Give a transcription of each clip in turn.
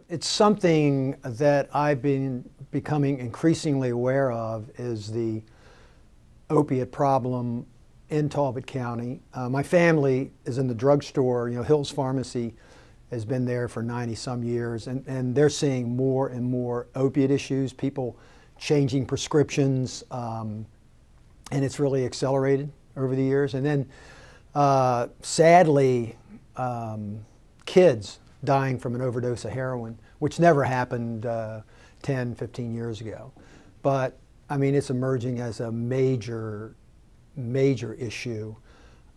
It's something that I've been becoming increasingly aware of is the opiate problem in Talbot County. My family is in the drugstore. Hill's Pharmacy has been there for 90-some years, and they're seeing more and more opiate issues, people changing prescriptions, and it's really accelerated over the years. And then, sadly, kids dying from an overdose of heroin, which never happened 10, 15 years ago. But, I mean, it's emerging as a major issue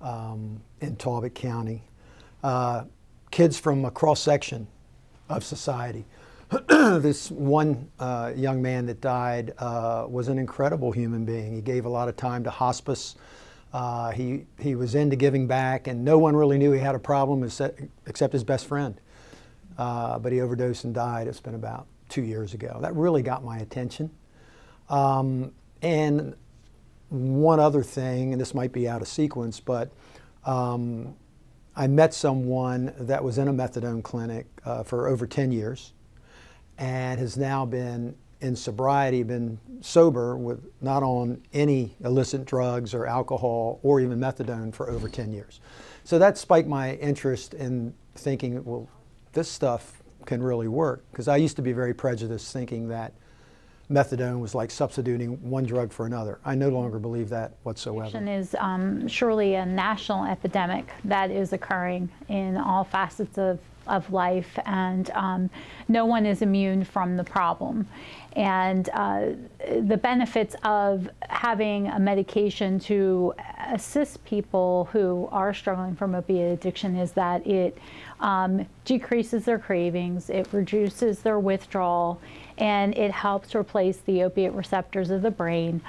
in Talbot County. Kids from a cross-section of society. This one young man that died was an incredible human being. He gave a lot of time to hospice. He was into giving back, and no one really knew he had a problem except his best friend. But he overdosed and died. It's been about 2 years ago. That really got my attention. And one other thing, and this might be out of sequence, but I met someone that was in a methadone clinic for over 10 years and has now been in sobriety, been sober with not on any illicit drugs or alcohol or even methadone for over 10 years. So that spiked my interest in thinking, well, this stuff can really work, because I used to be very prejudiced, thinking that methadone was like substituting one drug for another. I no longer believe that whatsoever. Addiction is surely a national epidemic that is occurring in all facets of life, and no one is immune from the problem. And the benefits of having a medication to assist people who are struggling from opiate addiction is that it decreases their cravings, it reduces their withdrawal, and it helps replace the opiate receptors of the brain,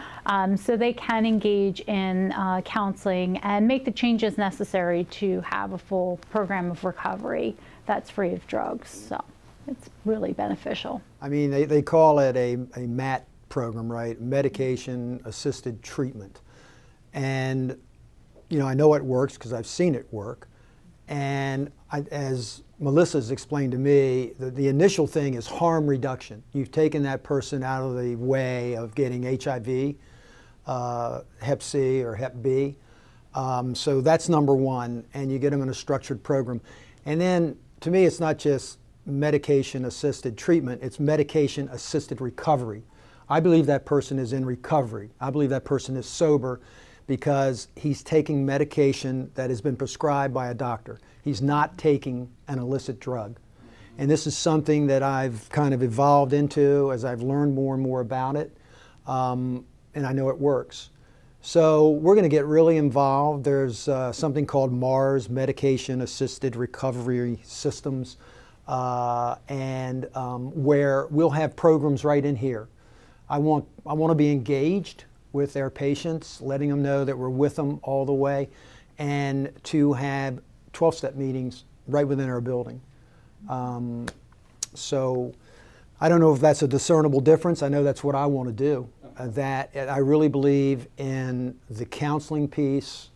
so they can engage in counseling and make the changes necessary to have a full program of recovery that's free of drugs. So it's really beneficial. I mean, they call it a MAT program, right? Medication Assisted Treatment. And, I know it works because I've seen it work. And as Melissa's explained to me, the initial thing is harm reduction. You've taken that person out of the way of getting HIV, Hep C or Hep B. So that's number one, and you get them in a structured program. And then, to me, it's not just medication-assisted treatment, it's medication-assisted recovery. I believe that person is in recovery. I believe that person is sober because he's taking medication that has been prescribed by a doctor. He's not taking an illicit drug. And this is something that I've kind of evolved into as I've learned more and more about it, and I know it works. So we're going to get really involved. There's something called MARS, Medication Assisted Recovery Systems, and where we'll have programs right in here. I want to be engaged with their patients, letting them know that we're with them all the way, and to have 12-step meetings right within our building. So I don't know if that's a discernible difference. I know that's what I want to do. That I really believe in the counseling piece,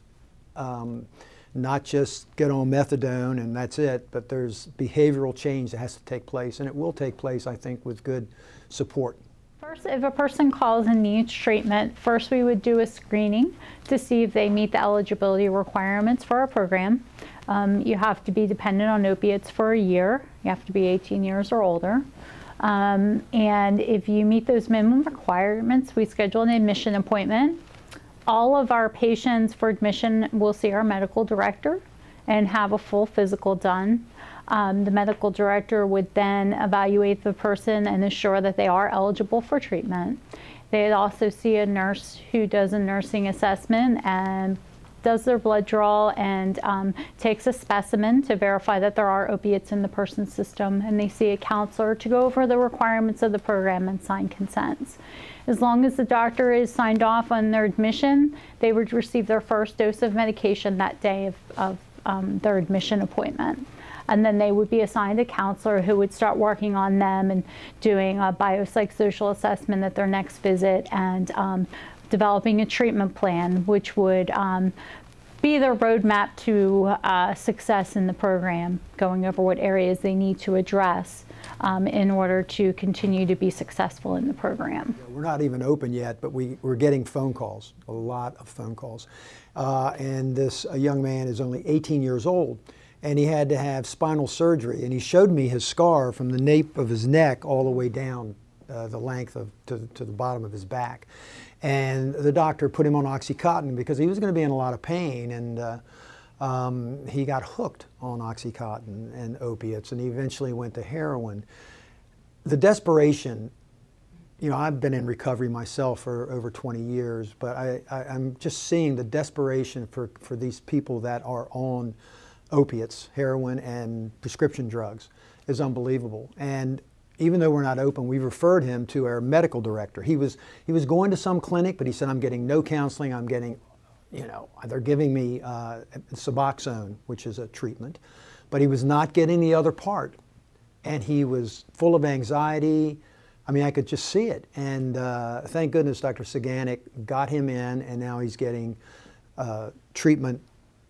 not just get on methadone and that's it, but there's behavioral change that has to take place, and it will take place, I think, with good support. First, if a person calls and needs treatment, first we would do a screening to see if they meet the eligibility requirements for our program. You have to be dependent on opiates for a year. You have to be 18 years or older. And if you meet those minimum requirements, we schedule an admission appointment. All of our patients for admission will see our medical director and have a full physical done. The medical director would then evaluate the person and ensure that they are eligible for treatment. They'd also see a nurse who does a nursing assessment and does their blood draw and takes a specimen to verify that there are opiates in the person's system, and they see a counselor to go over the requirements of the program and sign consents. As long as the doctor is signed off on their admission, they would receive their first dose of medication that day of their admission appointment. And then they would be assigned a counselor who would start working on them and doing a biopsychosocial assessment at their next visit, and developing a treatment plan, which would be their roadmap to success in the program, going over what areas they need to address in order to continue to be successful in the program. We're not even open yet, but we're getting phone calls, a lot of phone calls. And this young man is only 18 years old, and he had to have spinal surgery. And he showed me his scar from the nape of his neck all the way down the length to the bottom of his back. And the doctor put him on Oxycontin because he was going to be in a lot of pain, and he got hooked on Oxycontin and opiates, and he eventually went to heroin. The desperation, you know, I've been in recovery myself for over 20 years, but I'm just seeing the desperation for these people that are on opiates, heroin, and prescription drugs is unbelievable. And even though we're not open, we referred him to our medical director. He was going to some clinic, but he said, I'm getting no counseling. I'm getting, you know, they're giving me Suboxone, which is a treatment, but he was not getting the other part. And he was full of anxiety. I mean, I could just see it. And thank goodness Dr. Saganek got him in, and now he's getting treatment,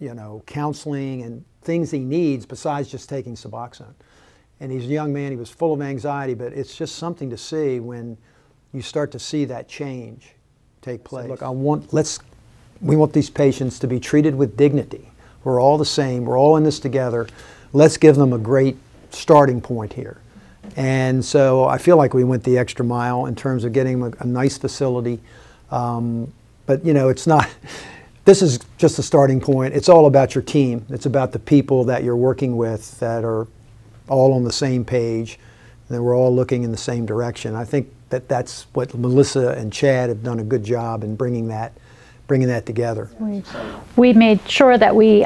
you know, counseling and things he needs besides just taking Suboxone. And he's a young man, he was full of anxiety, but it's just something to see when you start to see that change take place. Look, we want these patients to be treated with dignity. We're all the same, we're all in this together. Let's give them a great starting point here. And so I feel like we went the extra mile in terms of getting a nice facility. But you know, it's not, this is just a starting point. It's all about your team. It's about the people that you're working with that are all on the same page, and we're all looking in the same direction. I think that's what Melissa and Chad have done a good job in bringing that together. We made sure that we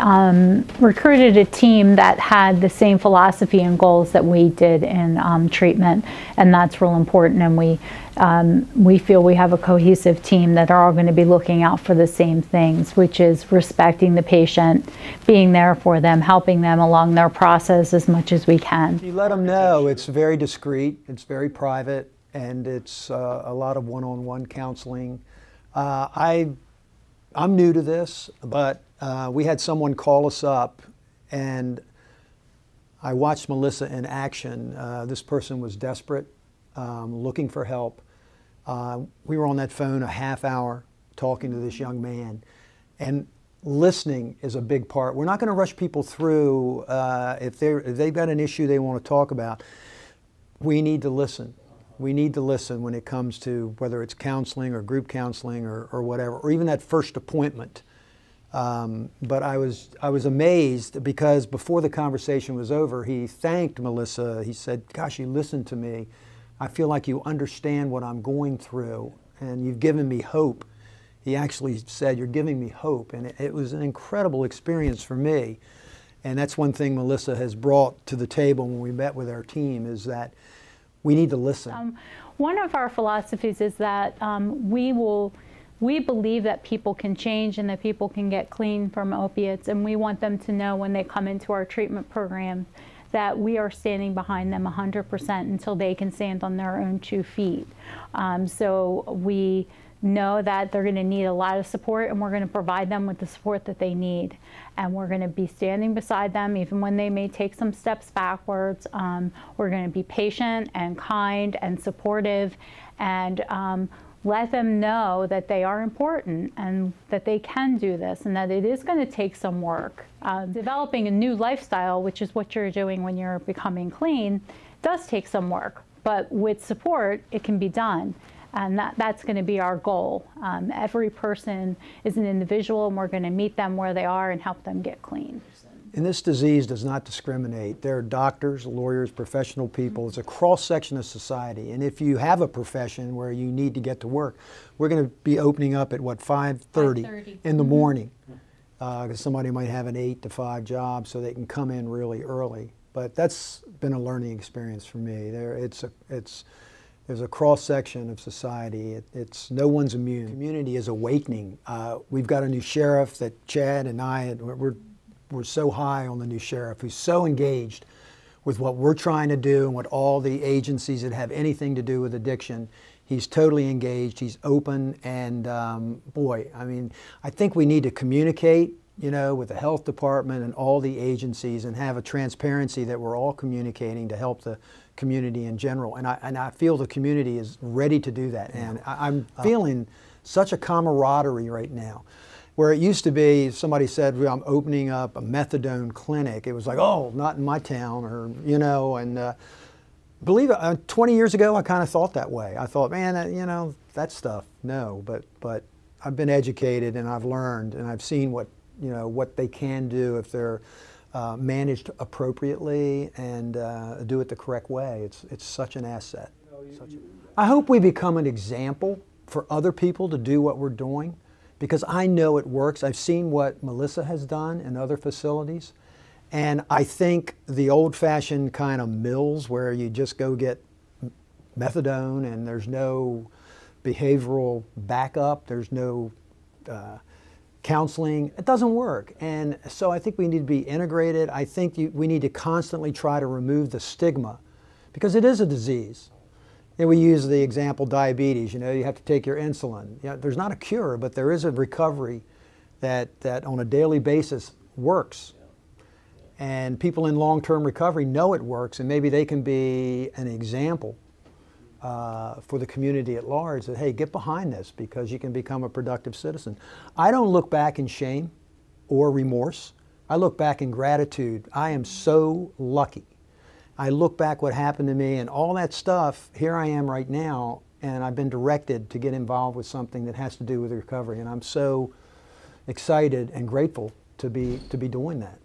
recruited a team that had the same philosophy and goals that we did in treatment, and that's real important. And we feel we have a cohesive team that are all going to be looking out for the same things, which is respecting the patient, being there for them, helping them along their process as much as we can. You let them know it's very discreet, it's very private, and it's a lot of one-on-one counseling. I'm new to this, but we had someone call us up, and I watched Melissa in action. This person was desperate, looking for help. We were on that phone a half hour talking to this young man, and listening is a big part. We're not going to rush people through if they've got an issue they want to talk about. We need to listen. We need to listen when it comes to whether it's counseling or group counseling or whatever, or even that first appointment. But I was amazed because before the conversation was over, he thanked Melissa. He said, gosh, you listened to me. I feel like you understand what I'm going through, and you've given me hope. He actually said, you're giving me hope. And it was an incredible experience for me. And that's one thing Melissa has brought to the table when we met with our team, is that we need to listen. One of our philosophies is that we believe that people can change and that people can get clean from opiates, and we want them to know when they come into our treatment program that we are standing behind them 100% until they can stand on their own 2 feet. So we know that they're going to need a lot of support, and we're going to provide them with the support that they need. And we're going to be standing beside them even when they may take some steps backwards. We're going to be patient and kind and supportive, and let them know that they are important and that they can do this, and that it is going to take some work. Developing a new lifestyle, which is what you're doing when you're becoming clean, does take some work, but with support it can be done. And that's going to be our goal. Every person is an individual, and we're going to meet them where they are and help them get clean. And this disease does not discriminate. There are doctors, lawyers, professional people. It's a cross-section of society. And if you have a profession where you need to get to work, we're going to be opening up at, what, 5:30 in the morning. Because somebody might have an 8 to 5 job, so they can come in really early. But that's been a learning experience for me. There's a cross-section of society. It's no one's immune. The community is awakening. We've got a new sheriff that Chad and I, we're so high on the new sheriff, who's so engaged with what we're trying to do and what all the agencies that have anything to do with addiction. He's totally engaged, he's open, and boy, I mean, I think we need to communicate you know, with the health department and all the agencies, and have a transparency that we're all communicating to help the community in general. And I feel the community is ready to do that. And I'm feeling such a camaraderie right now. Where it used to be, somebody said, well, I'm opening up a methadone clinic. It was like, oh, not in my town, or, you know, and believe it, 20 years ago, I kind of thought that way. I thought, man, you know, that stuff, no. But I've been educated, and I've learned, and I've seen what, you know, what they can do if they're managed appropriately and do it the correct way. It's such an asset. I hope we become an example for other people to do what we're doing, because I know it works. I've seen what Melissa has done in other facilities, and I think the old-fashioned kind of mills where you just go get methadone and there's no behavioral backup, there's no counseling, it doesn't work. And so I think we need to be integrated. I think we need to constantly try to remove the stigma, because it is a disease. And we use the example diabetes, you know, you have to take your insulin. You know, there's not a cure, but there is a recovery that on a daily basis works. And people in long-term recovery know it works, and maybe they can be an example for the community at large that, hey, get behind this, because you can become a productive citizen. I don't look back in shame or remorse. I look back in gratitude. I am so lucky. I look back what happened to me and all that stuff. Here I am right now, and I've been directed to get involved with something that has to do with recovery, and I'm so excited and grateful to be doing that.